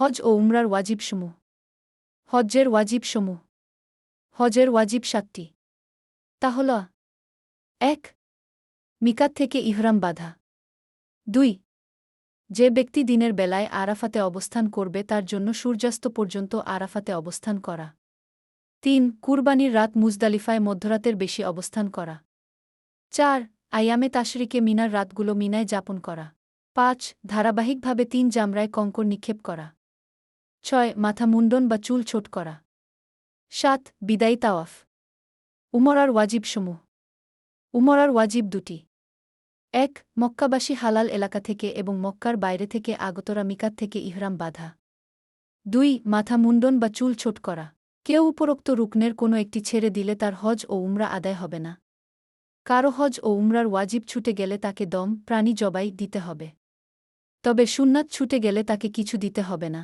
হজ ও উমরার ওয়াজিবসমূহ। হজ্জের ওয়াজিবসমূহ। হজের ওয়াজিব ৭টি। তা হল: ১. মিকাত থেকে ইহরাম বাঁধা। ২. যে ব্যক্তি দিনের বেলায় আরাফাতে অবস্থান করবে তার জন্য সূর্যাস্ত পর্যন্ত আরাফাতে অবস্থান করা। ৩. কুরবানির রাত মুজদালিফায় মধ্যরাতের বেশি অবস্থান করা। ৪. আইয়ামে তাশরিকে মিনার রাতগুলো মিনায় যাপন করা। ৫. ধারাবাহিকভাবে ৩ জামরায় কঙ্কর নিক্ষেপ করা। ৬. মাথা মুন্ডন বা চুল ছোট করা। ৭. বিদায়ী তাওয়াফ। উমরার ওয়াজিবসমূহ। উমরার ওয়াজিব ২টি। ১. মক্কাবাসী হালাল এলাকা থেকে এবং মক্কার বাইরে থেকে আগতরা মিকাত থেকে ইহরাম বাঁধা। ২. মাথা মুন্ডন বা চুল ছোট করা। কেউ উপরোক্ত রুকনের কোনো একটি ছেড়ে দিলে তার হজ ও উমরা আদায় হবে না। কারো হজ ও উমরার ওয়াজিব ছুটে গেলে তাকে দম, প্রাণী জবাই দিতে হবে। তবে সুন্নাত ছুটে গেলে তাকে কিছু দিতে হবে না।